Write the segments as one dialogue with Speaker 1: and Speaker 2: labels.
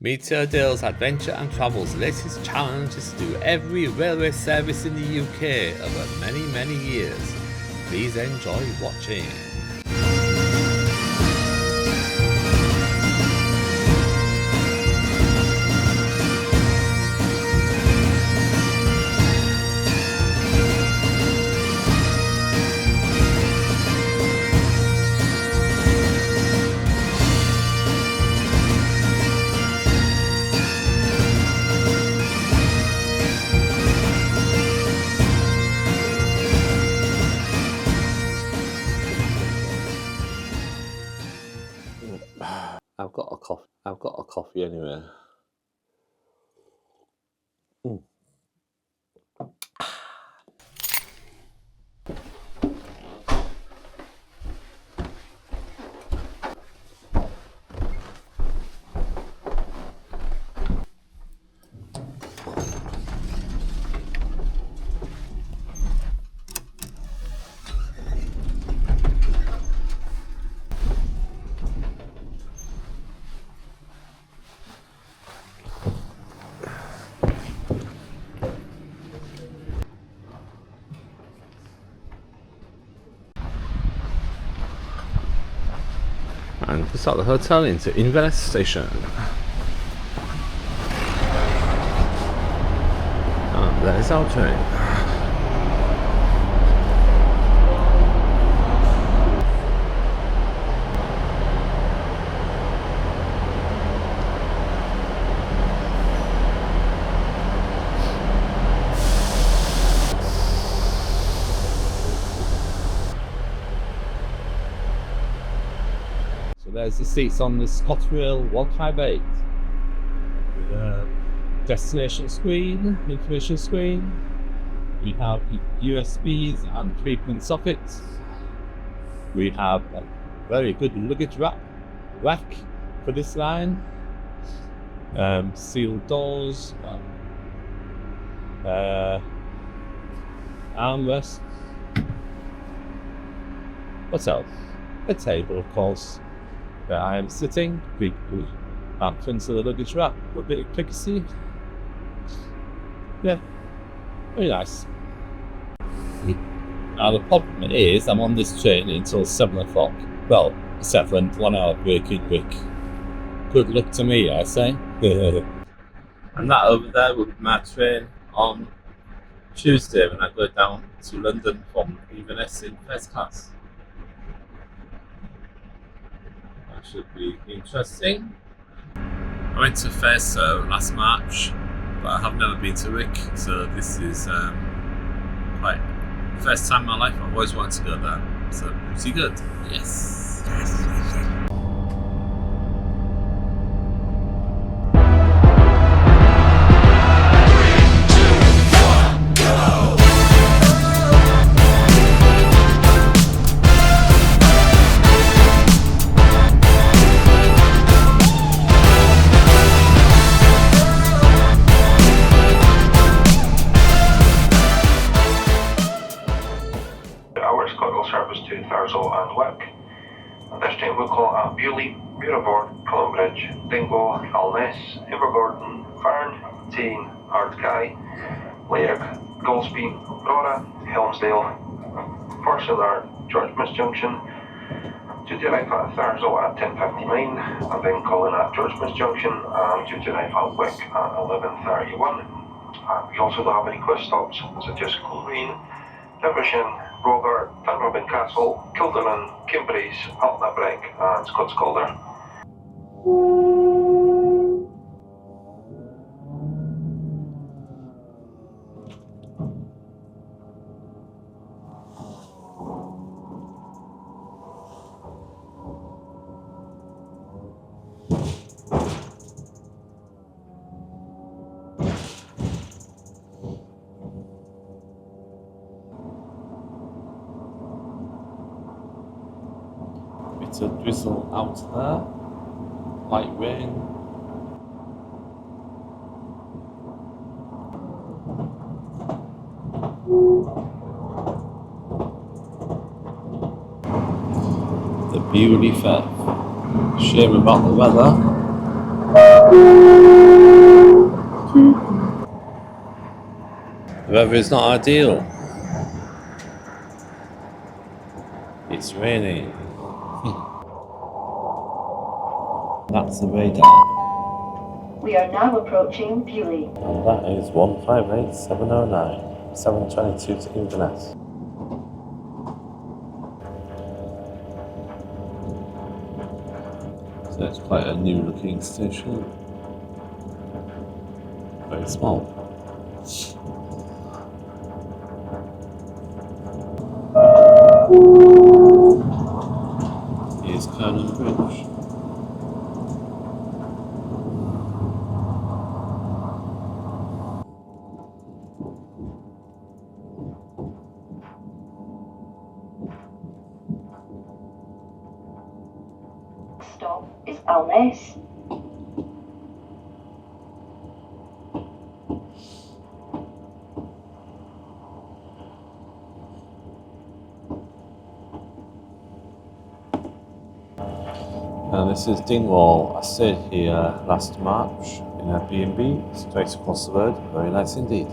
Speaker 1: Meteordale's Adventure and Travel's latest challenge is to do every railway service in the UK over many, many years. Please enjoy watching. I've got a coffee anyway. And to start the hotel into Inverness Station. And there's our train. There's the seats on the ScotRail 158 with a destination screen, information screen. We have USBs and 3-pin sockets. We have a very good luggage rack for this line. Sealed doors, armrests. What else? A table, of course. Where I am sitting, big entrance to the luggage rack, a bit of privacy. Yeah, very nice. Now the problem is, I'm on this train until 7 o'clock. Well, 7, 1 hour break in Wick. Good luck to me, I say. And that over there will be my train on Tuesday when I go down to London from Inverness in first class. Should be interesting. I went to Thurso last March, but I have never been to Wick, so this is like first time in my life. I've always wanted to go there, so pretty good. Yes.
Speaker 2: Service to Thurso and Wick. This time we'll call at Beauly, Firth, Dingwall, Invergordon, Fern, Tain, Artery, lairg, Rogart, Helmsdale. First at our Georgemas Junction due to arrive at Thurso at 10:59, and then call in at Georgemas Junction and due to arrive at Wick at 11:31. We also don't have any quick stops, so just Cromarty, Invershin, Rogart, Dunrobin Castle, Kilderman, Kimberley's, Altnabreac and Scots Calder.
Speaker 1: Bit of drizzle out there, light rain. The Beauly Firth. Shame about the weather. The weather is not ideal. It's raining. That's the radar.
Speaker 3: We are now approaching Beauly.
Speaker 1: And that is 158709, 722 to Inverness. So it's quite a new looking station. Very small. Here's Kernan Bridge.
Speaker 3: Stop is Altnabreac.
Speaker 1: This is Dingwall. I stayed here last March in a B&B straight across the road. Very nice indeed.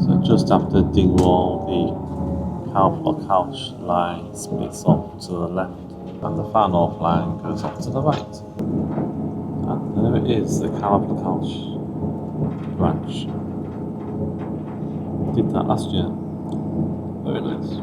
Speaker 1: So just after Dingwall, the couch line splits off to the left and the Far North line goes off to the right. And there it is, the Couch branch. Did that last year. Very nice.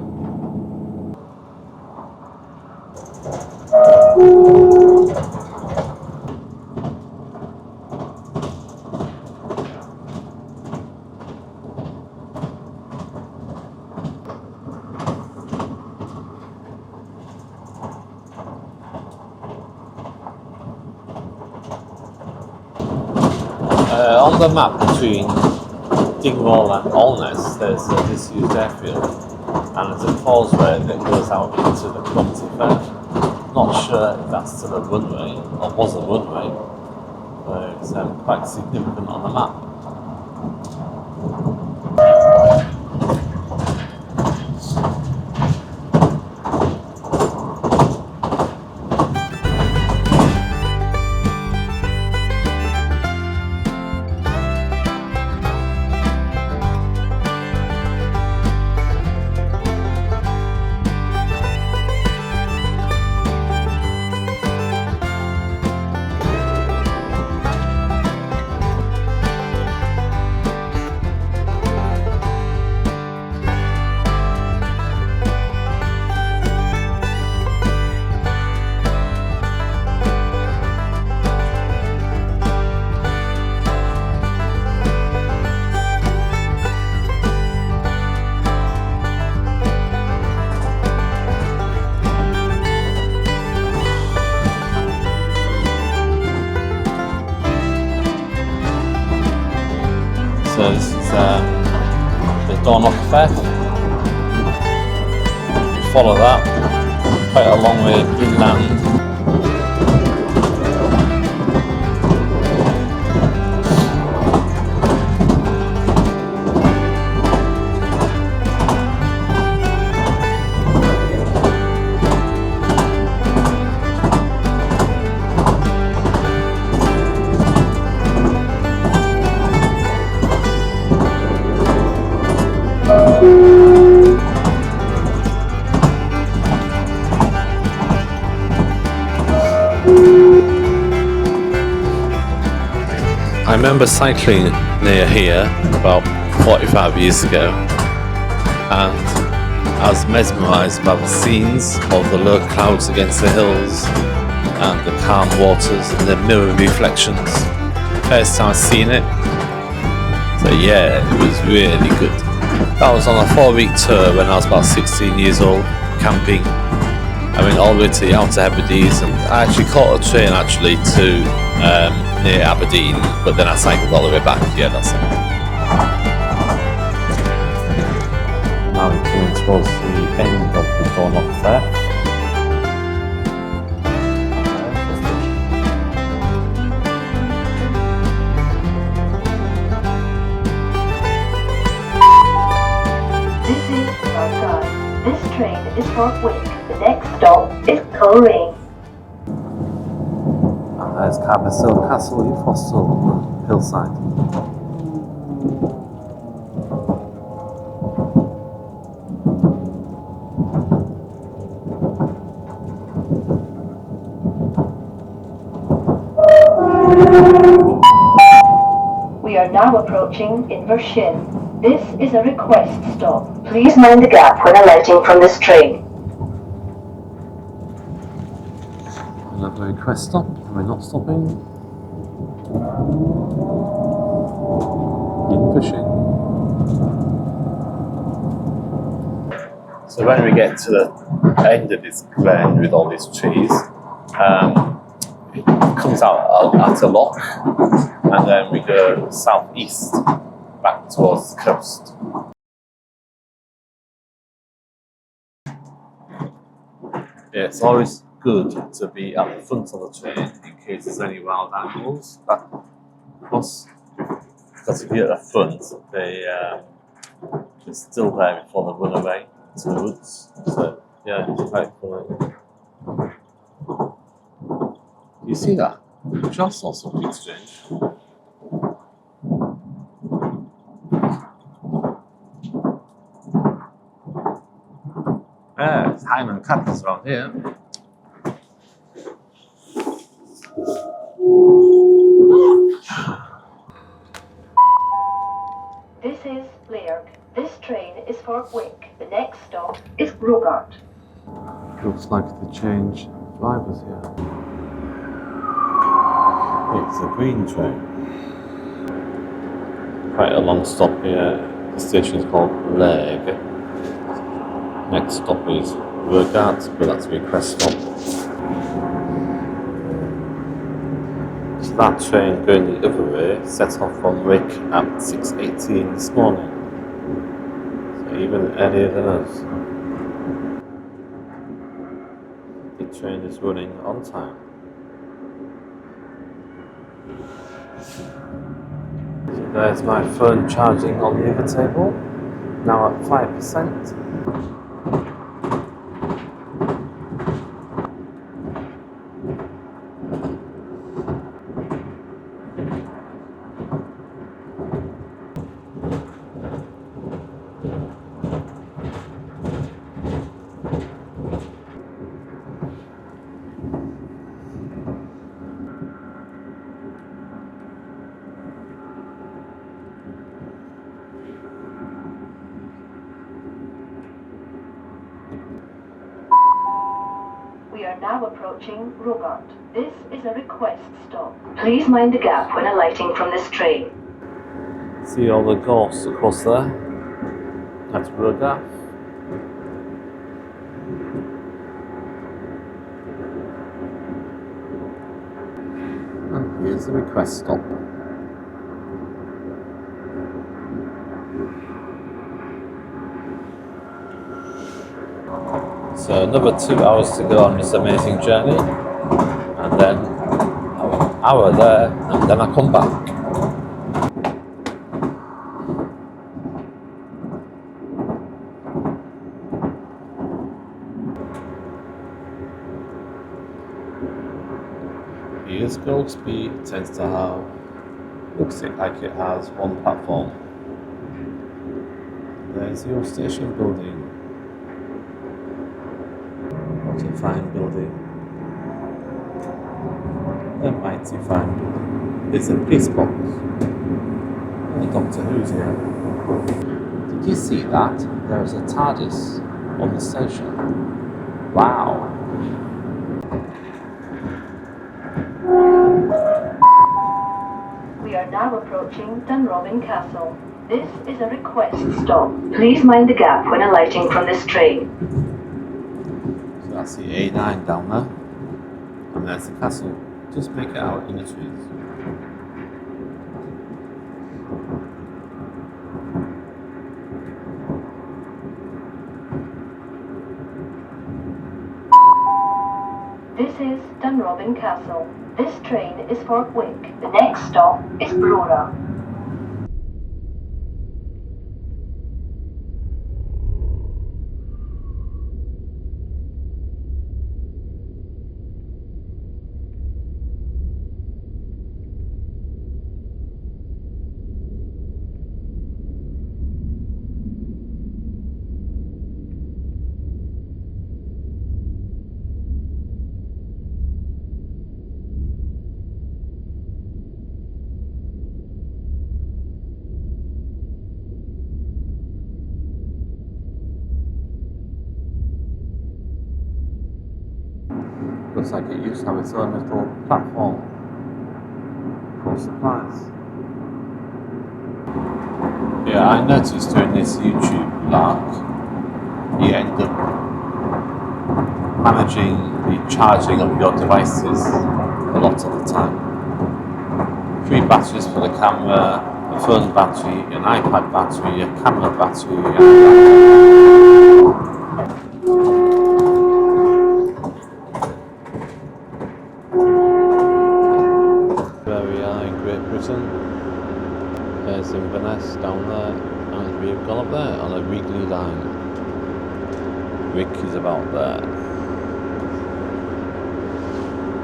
Speaker 1: On the map between Dingwall and Altnabreac, there's a disused airfield, and there's a causeway that goes out into the Cromarty Firth. Not sure if that's still a runway or was a runway, but it's quite significant on the map. So this is the Dornoch Firth. Follow that, quite a long way inland. I remember cycling near here about 45 years ago, and I was mesmerised by the scenes of the low clouds against the hills and the calm waters and the mirror reflections. First time I've seen it, so yeah, it was really good. That was on a 4-week tour when I was about 16 years old, camping. I went all the way to the Outer Hebrides, and I actually caught a train to near Aberdeen, but then I cycled all the way back. Yeah, that's it. Now we're coming towards the end of the Dornoch Firth.
Speaker 3: This is Rogart. This train is for Wick. The next stop is Coleraine.
Speaker 1: And there's Thurso Castle, you fossil hillside.
Speaker 3: We are now approaching Invershin. This is a request stop. Please mind the gap when alighting from this train.
Speaker 1: Another request stop, we're not stopping. Invershin. So when we get to the end of this glen with all these trees, it comes out at a lock, and then we go southeast back towards the coast. Yeah, it's always good to be at the front of the train in case there's any wild animals that cross. Because if you're at the front, they're still there before they run away to the woods. So yeah, it's quite funny. You see that? Which I saw something strange. Yeah, there's Highland cats around here.
Speaker 3: This is lairg. This train is for Wick. The next stop is Rogart.
Speaker 1: Looks like they changed drivers here. It's a green train. Quite a long stop here. The station is called lairg. Next stop is Rogart, but that's a request stop. So that train going the other way set off from Wick at 6:18 this morning. So even earlier than us. The train is running on time. So there's my phone charging on the other table, now at 5%.
Speaker 3: We are now approaching Rogart. This is a request stop. Please mind the gap when alighting from this train.
Speaker 1: See all the ghosts across there? That's Rogart. And here's the request stop. So another 2 hours to go on this amazing journey, and then an hour there, and then I come back. Here's Goldsby, tends to have, looks like it has one platform. There's your station building. What a fine building. A mighty fine building. There's a police box. And Doctor Who's here. Did you see that? There's a TARDIS on the station. Wow.
Speaker 3: We are now approaching Dunrobin Castle. This is a request stop. Please mind the gap when alighting from this train.
Speaker 1: So that's the A9 down there. And there's the castle. Just make it out in the trees.
Speaker 3: This is Dunrobin Castle. This train is for Wick. The next stop is Brora.
Speaker 1: Looks like it used to have its own little platform for supplies. Yeah, I noticed during this YouTube lark, you end up managing the charging of your devices a lot of the time. 3 batteries for the camera, a phone battery, an iPad battery, a camera battery, and a laptop. Where we are in Great Britain, there's Inverness down there, and we've gone up there on a weekly line. Wick is about there.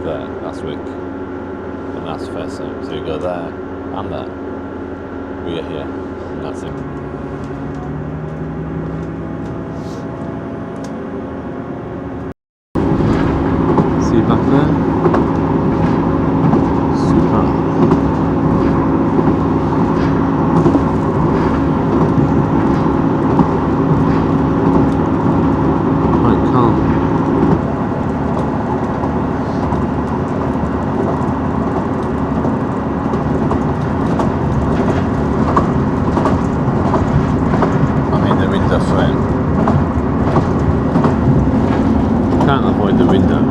Speaker 1: There, that's Wick. And that's Thurso. So you go there and there. We are here, and that's it. See back there? Super. Quite calm. Can't avoid the window.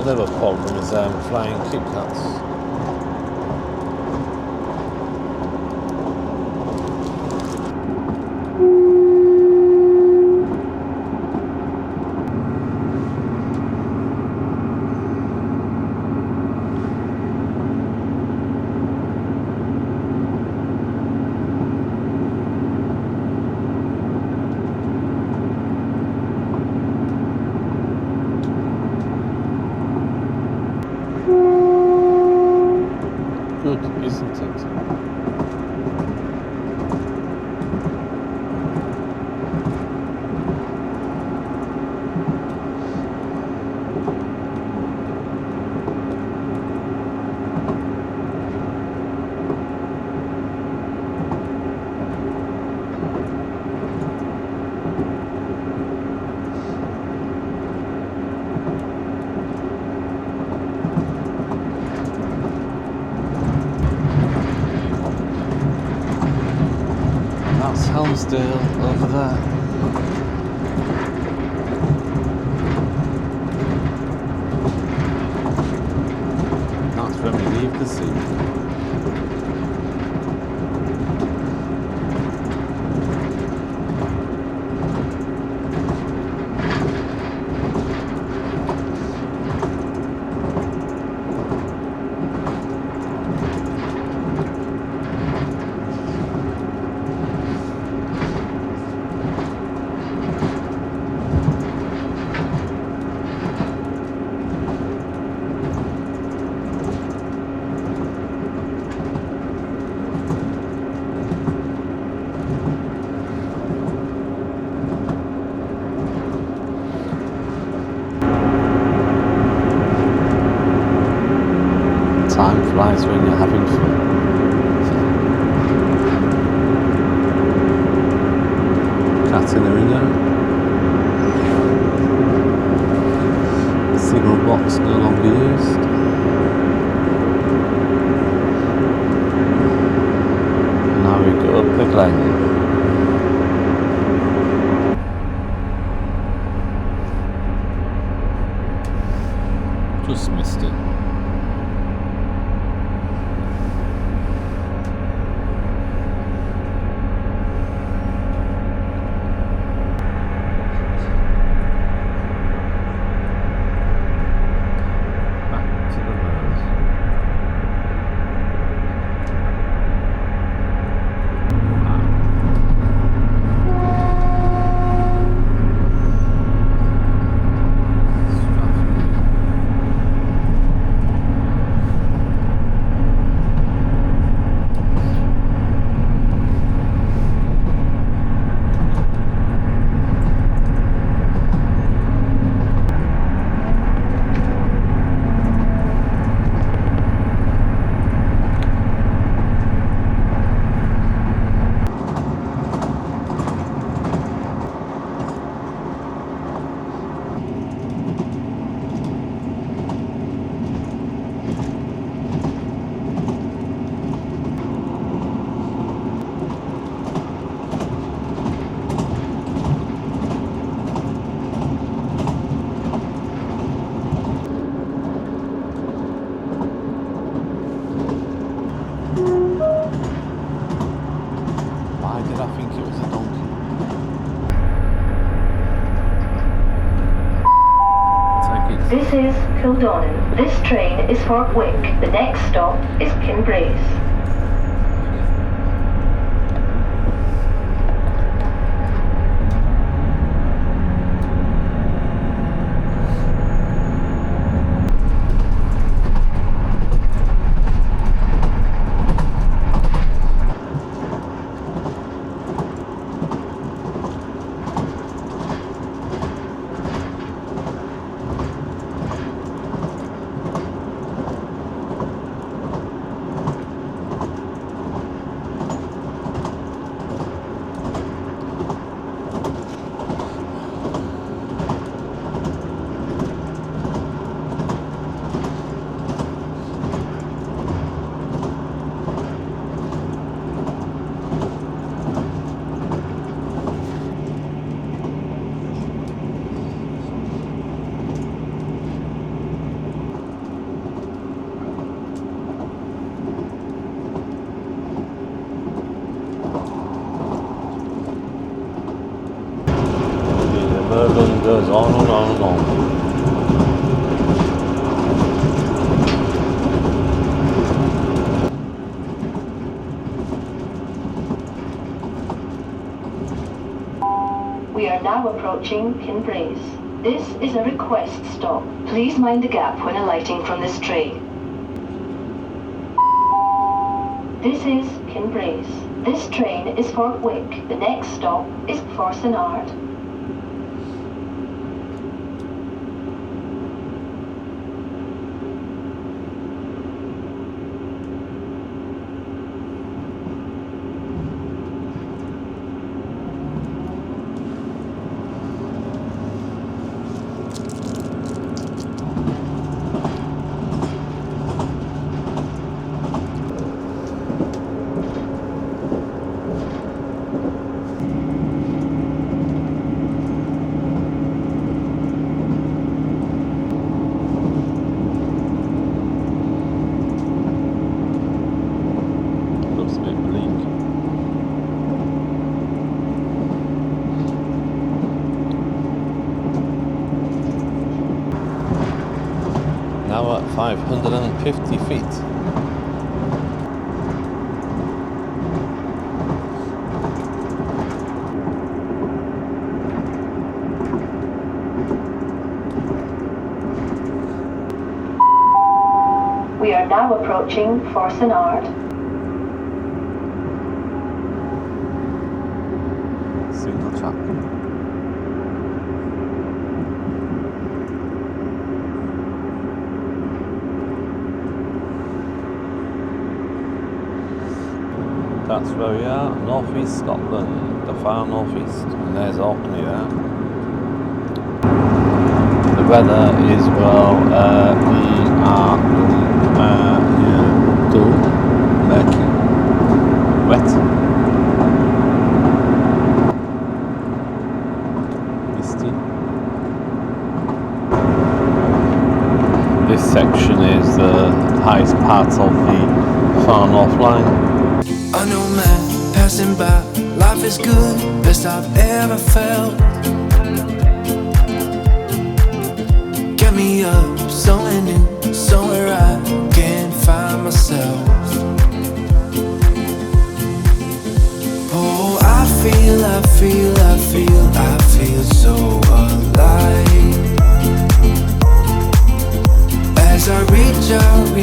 Speaker 1: Another problem is flying Kit Kats. Good, isn't it? That's Helmsdale over there. That's when we leave the sea. Time flies when you're having fun. Cat in the window. Signal box no longer used. Now we go up the glen. Just missed it.
Speaker 4: I think it was a donkey.
Speaker 3: This is Kildonan. This train is for Wick. The next stop is Kinbrace.
Speaker 4: Invergordon goes on and on and on.
Speaker 3: We are now approaching Kinbrace. This is a request stop. Please mind the gap when alighting from this train. This is Kinbrace. This train is for Wick. The next stop is Forcenard.
Speaker 4: Now at 550 feet.
Speaker 3: We are now approaching Forcenard.
Speaker 4: Single track. That's where we are, North East Scotland, the far North East, and there's Orkney there. The weather is well, wet, misty. This section is the highest part of the far north line.
Speaker 5: I know man passing by, life is good, best I've ever felt. Get me up, somewhere new, somewhere I can find myself. Oh, I feel so alive. As I reach out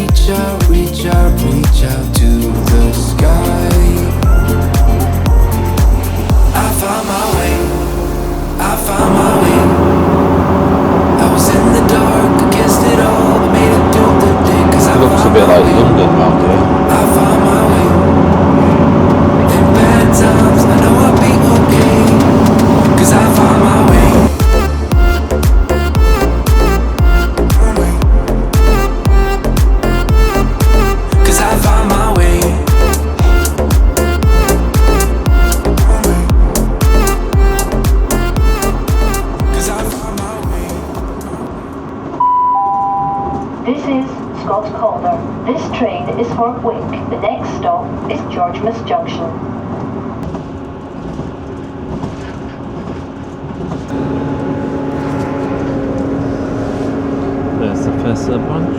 Speaker 5: to the sky. I found my way. I was in the dark, against it all, but made it through the day.
Speaker 4: It looks a bit like London around here.
Speaker 5: I found my way. In bad times, I know I'll be okay, 'cause I found my way.
Speaker 3: This train is for Wick. The next stop is Georgemas Junction.
Speaker 4: Professor branch.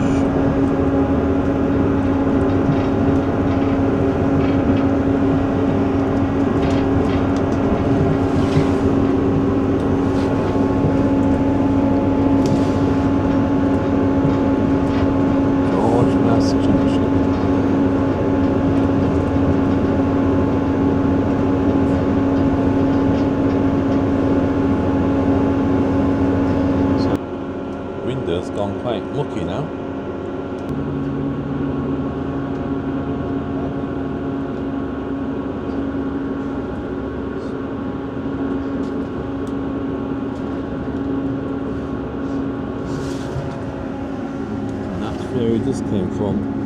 Speaker 4: Georgemas Junction. So, window's gone quite mucky now. And that's where we just came from.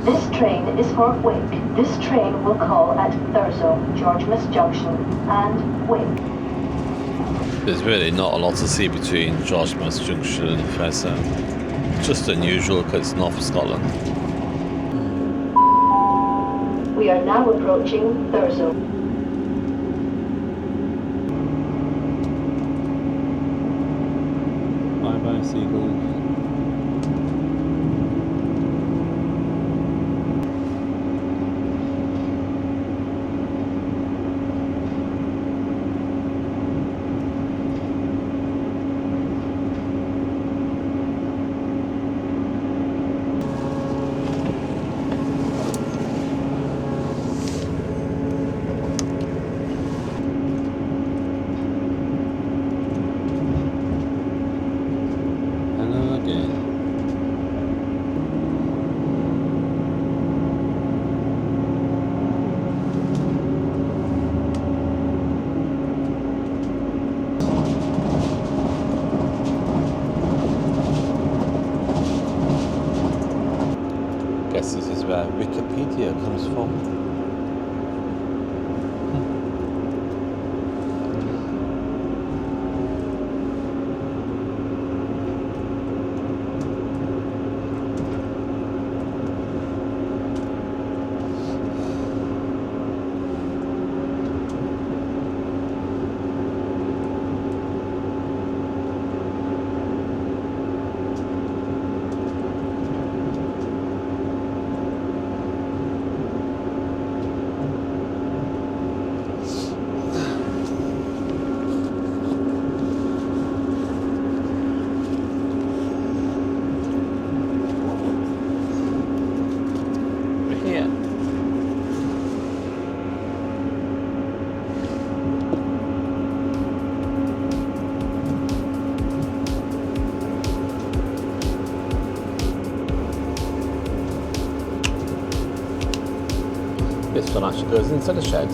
Speaker 3: This train is for Wick. This train will call at Thurso, Georgemas Junction, and Wick.
Speaker 4: There's really not a lot to see between Georgemas Junction and Thurso. Just unusual because it's north of Scotland.
Speaker 3: We are now approaching Thurso.
Speaker 4: Bye bye, seagulls. Hello again. Guess this is where Wikipedia comes from. We're here. This one actually goes into the shed.